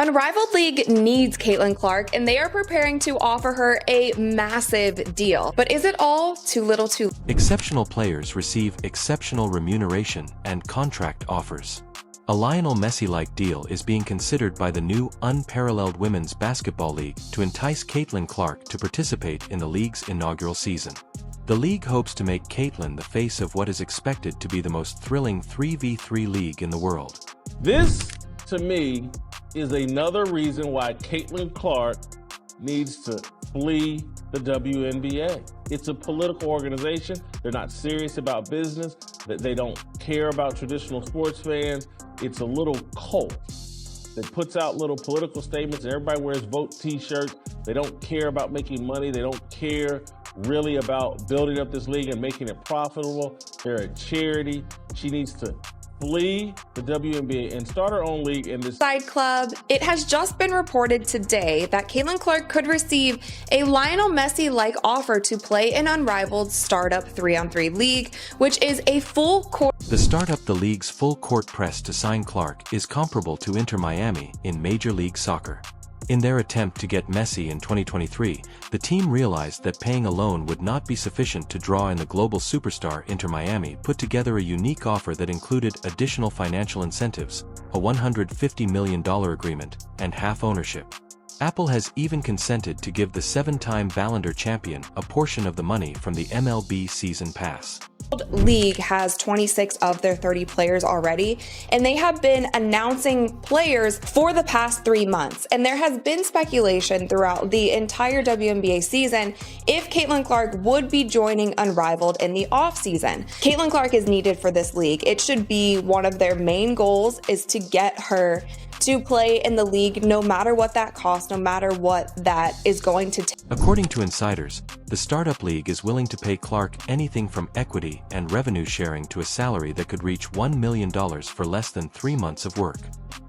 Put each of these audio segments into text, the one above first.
Unrivaled League needs Caitlin Clark, and they are preparing to offer her a massive deal. But is it all too little too late? Exceptional players receive exceptional remuneration and contract offers. A Lionel Messi-like deal is being considered by the new unparalleled Women's Basketball League to entice Caitlin Clark to participate in the league's inaugural season. The league hopes to make Caitlin the face of what is expected to be the most thrilling 3v3 league in the world. This, to me, is another reason why Caitlin Clark needs to flee the WNBA. It's a political organization. They're not serious about business. They don't care about traditional sports fans. It's a little cult that puts out little political statements, and everybody wears vote t-shirts. They don't care about making money. They don't care really about building up this league and making it profitable. They're a charity. She needs to flee the WNBA and start her own league in this side club. It has just been reported today that Caitlin Clark could receive a Lionel Messi-like offer to play an unrivaled startup 3-on-3 league, which is a full court. The startup the league's full court press to sign Clark is comparable to Inter Miami in Major League Soccer. In their attempt to get Messi in 2023, the team realized that paying alone would not be sufficient to draw in the global superstar. Inter Miami put together a unique offer that included additional financial incentives, a $150 million agreement, and half ownership. Apple has even consented to give the 7-time Ballon d'Or champion a portion of the money from the MLB season pass. League has 26 of their 30 players already, and they have been announcing players for the past 3 months. And there has been speculation throughout the entire WNBA season if Caitlin Clark would be joining Unrivaled in the offseason. Caitlin Clark is needed for this league. It should be one of their main goals is to get her to play in the league no matter what that costs, no matter what that is going to take. According to insiders, the startup league is willing to pay Clark anything from equity and revenue sharing to a salary that could reach $1 million for less than 3 months of work.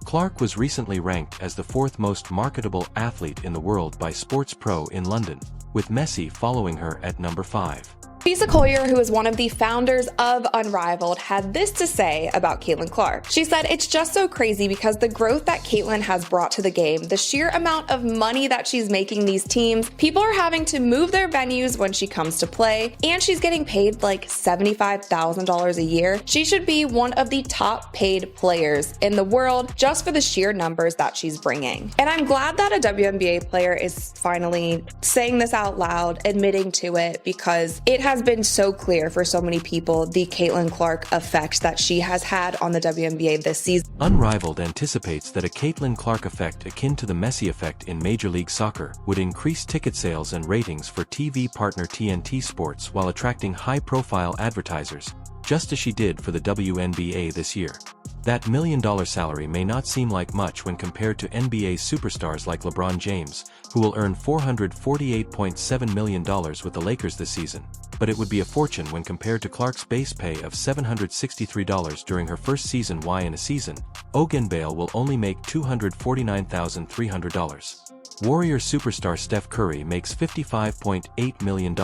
Clark was recently ranked as the 4th most marketable athlete in the world by Sports Pro in London, with Messi following her at number 5. Lisa Collier, who is one of the founders of Unrivaled, had this to say about Caitlin Clark. She said, "It's just so crazy because the growth that Caitlin has brought to the game, the sheer amount of money that she's making these teams, people are having to move their venues when she comes to play, and she's getting paid like $75,000 a year. She should be one of the top paid players in the world just for the sheer numbers that she's bringing." And I'm glad that a WNBA player is finally saying this out loud, admitting to it, because it has been so clear for so many people the Caitlin Clark effect that she has had on the WNBA this season. Unrivaled anticipates that a Caitlin Clark effect akin to the Messi effect in Major League Soccer would increase ticket sales and ratings for TV partner TNT Sports while attracting high-profile advertisers, just as she did for the WNBA this year. That $1 million salary may not seem like much when compared to NBA superstars like LeBron James, who will earn $448.7 million with the Lakers this season, but it would be a fortune when compared to Clark's base pay of $763 during her first season. Why in a season, Ogunbale will only make $249,300. Warrior superstar Steph Curry makes $55.8 million,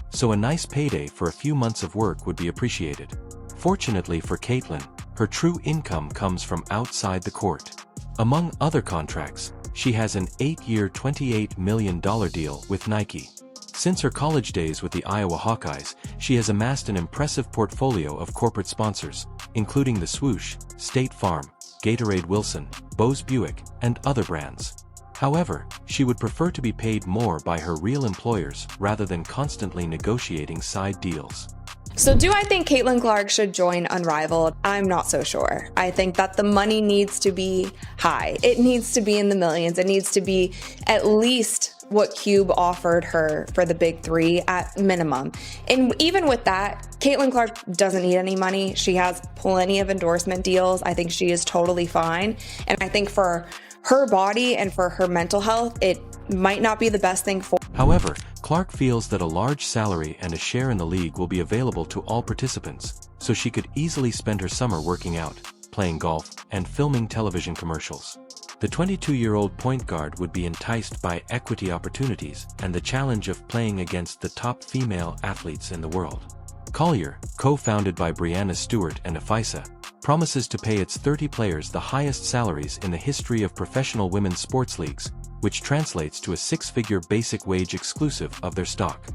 so a nice payday for a few months of work would be appreciated. Fortunately for Caitlin, her true income comes from outside the court. Among other contracts, she has an 8-year $28 million deal with Nike. Since her college days with the Iowa Hawkeyes, she has amassed an impressive portfolio of corporate sponsors, including the Swoosh, State Farm, Gatorade Wilson, Bose Buick, and other brands. However, she would prefer to be paid more by her real employers rather than constantly negotiating side deals. So do I think Caitlin Clark should join Unrivaled? I'm not so sure. I think that the money needs to be high. It needs to be in the millions. It needs to be at least what Cube offered her for the big 3 at minimum. And even with that, Caitlin Clark doesn't need any money. She has plenty of endorsement deals. I think she is totally fine. And I think for her body and for her mental health, it might not be the best thing for. However, Clark feels that a large salary and a share in the league will be available to all participants, so she could easily spend her summer working out, playing golf, and filming television commercials. The 22-year-old point guard would be enticed by equity opportunities and the challenge of playing against the top female athletes in the world. Collier, co-founded by Brianna Stewart and Afisa, promises to pay its 30 players the highest salaries in the history of professional women's sports leagues, which translates to a six-figure basic wage exclusive of their stock.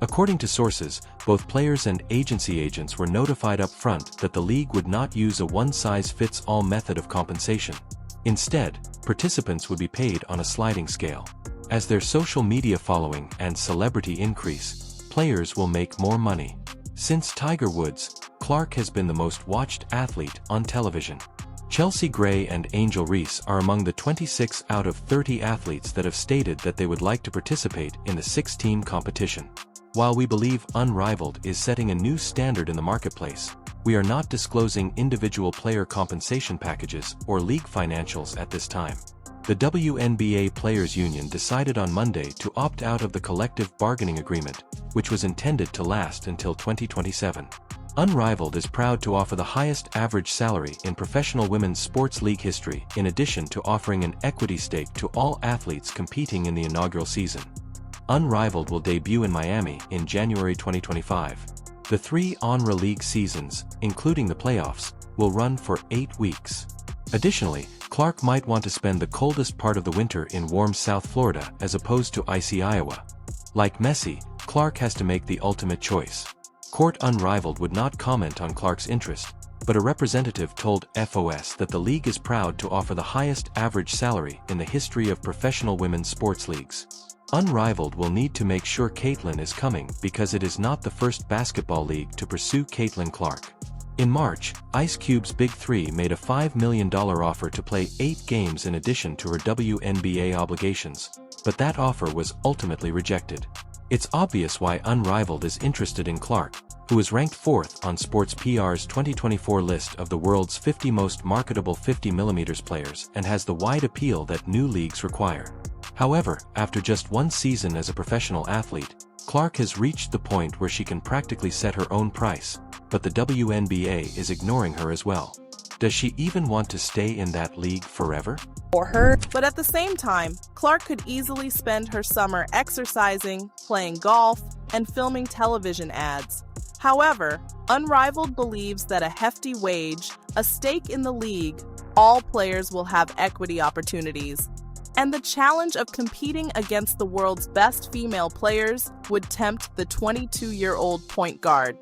According to sources, both players and agency agents were notified up front that the league would not use a one-size-fits-all method of compensation. Instead, participants would be paid on a sliding scale. As their social media following and celebrity increase, players will make more money. Since Tiger Woods, Clark has been the most watched athlete on television. Chelsea Gray and Angel Reese are among the 26 out of 30 athletes that have stated that they would like to participate in the six-team competition. While we believe Unrivaled is setting a new standard in the marketplace, we are not disclosing individual player compensation packages or league financials at this time. The WNBA Players Union decided on Monday to opt out of the collective bargaining agreement, which was intended to last until 2027. Unrivaled is proud to offer the highest average salary in professional women's sports league history, in addition to offering an equity stake to all athletes competing in the inaugural season. Unrivaled will debut in Miami in January 2025. The 3 Honra League seasons, including the playoffs, will run for 8 weeks. Additionally, Clark might want to spend the coldest part of the winter in warm South Florida as opposed to icy Iowa. Like Messi, Clark has to make the ultimate choice. Court Unrivaled would not comment on Clark's interest, but a representative told FOS that the league is proud to offer the highest average salary in the history of professional women's sports leagues. Unrivaled will need to make sure Caitlin is coming because it is not the first basketball league to pursue Caitlin Clark. In March, Ice Cube's Big Three made a $5 million offer to play 8 games in addition to her WNBA obligations, but that offer was ultimately rejected. It's obvious why Unrivaled is interested in Clark, who is ranked 4th on Sports PR's 2024 list of the world's 50 most marketable 50mm players and has the wide appeal that new leagues require. However, after just 1 season as a professional athlete, Clark has reached the point where she can practically set her own price, but the WNBA is ignoring her as well. Does she even want to stay in that league forever? For her. But at the same time, Clark could easily spend her summer exercising, playing golf, and filming television ads. However, Unrivaled believes that a hefty wage, a stake in the league, all players will have equity opportunities, and the challenge of competing against the world's best female players would tempt the 22-year-old point guard.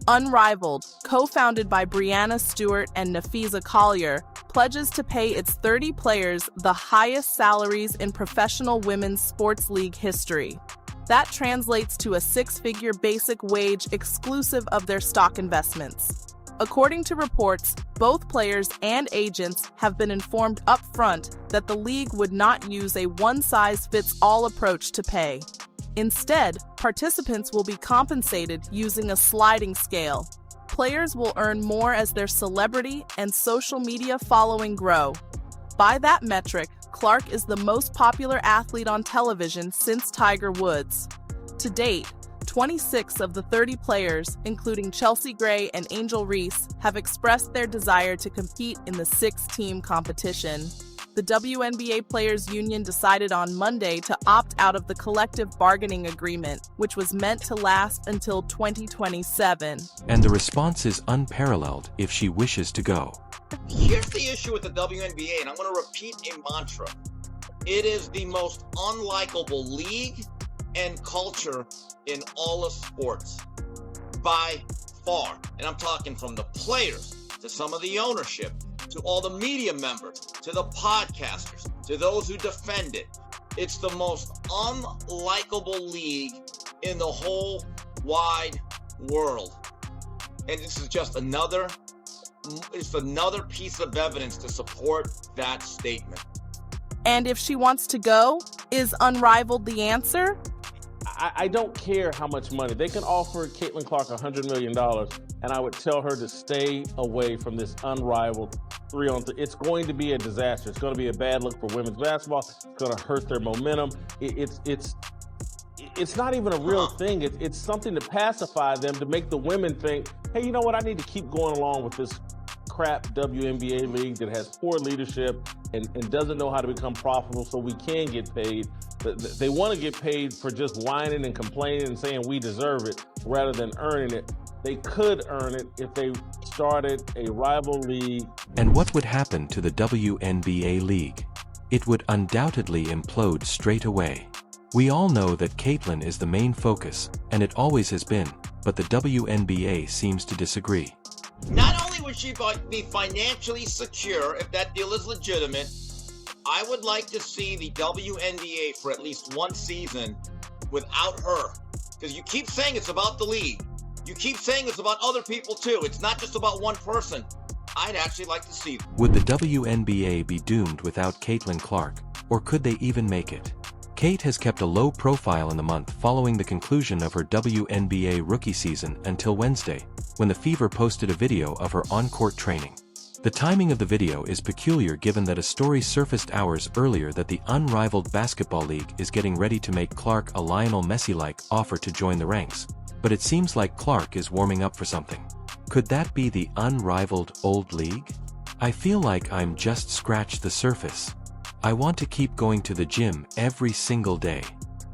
Unrivaled, co-founded by Brianna Stewart and Nafisa Collier, pledges to pay its 30 players the highest salaries in professional women's sports league history. That translates to a 6-figure basic wage exclusive of their stock investments. According to reports, both players and agents have been informed up front that the league would not use a one-size-fits-all approach to pay. Instead, participants will be compensated using a sliding scale. Players will earn more as their celebrity and social media following grow. By that metric, Clark is the most popular athlete on television since Tiger Woods. To date, 26 of the 30 players, including Chelsea Gray and Angel Reese, have expressed their desire to compete in the 6-team competition. The WNBA Players Union decided on Monday to opt out of the collective bargaining agreement, which was meant to last until 2027. And the response is unparalleled if she wishes to go. Here's the issue with the WNBA, and I'm going to repeat a mantra. It is the most unlikable league and culture in all of sports, by far. And I'm talking from the players to some of the ownership, to all the media members, to the podcasters, to those who defend it. It's the most unlikable league in the whole wide world. And this is just another piece of evidence to support that statement. And if she wants to go, is Unrivaled the answer? I don't care how much money. They can offer Caitlin Clark $100 million, and I would tell her to stay away from this Unrivaled 3-on-3. It's going to be a disaster. It's going to be a bad look for women's basketball. It's going to hurt their momentum. It's not even a real thing. It's something to pacify them, to make the women think, hey, you know what? I need to keep going along with this crap WNBA league that has poor leadership and doesn't know how to become profitable so we can get paid. They want to get paid for just whining and complaining and saying we deserve it rather than earning it. They could earn it if they started a rival league. And what would happen to the WNBA league? It would undoubtedly implode straight away. We all know that Caitlyn is the main focus, and it always has been, but the WNBA seems to disagree. Not only would she be financially secure if that deal is legitimate, I would like to see the WNBA for at least one season without her. Because you keep saying it's about the league. You keep saying it's about other people too. It's not just about one person. I'd actually like to see them. Would the WNBA be doomed without Caitlyn Clark, or could they even make it? Kate has kept a low profile in the month following the conclusion of her WNBA rookie season until Wednesday, when the Fever posted a video of her on-court training. The timing of the video is peculiar given that a story surfaced hours earlier that the Unrivaled Basketball League is getting ready to make Clark a Lionel Messi-like offer to join the ranks, but it seems like Clark is warming up for something. Could that be the Unrivaled Old League? I feel like I'm just scratched the surface. I want to keep going to the gym every single day.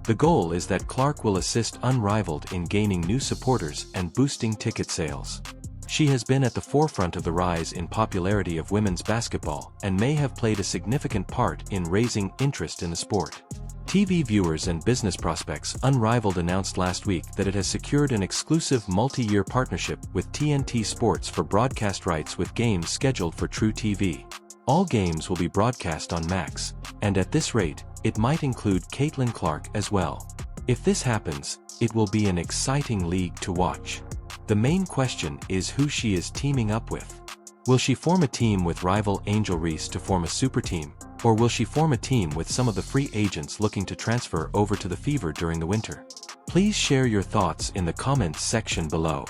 The goal is that Clark will assist Unrivaled in gaining new supporters and boosting ticket sales. She has been at the forefront of the rise in popularity of women's basketball and may have played a significant part in raising interest in the sport. TV viewers and business prospects. Unrivaled announced last week that it has secured an exclusive multi-year partnership with TNT Sports for broadcast rights with games scheduled for True TV. All games will be broadcast on Max, and at this rate, it might include Caitlyn Clark as well. If this happens, it will be an exciting league to watch. The main question is who she is teaming up with. Will she form a team with rival Angel Reese to form a super team, or will she form a team with some of the free agents looking to transfer over to the Fever during the winter? Please share your thoughts in the comments section below.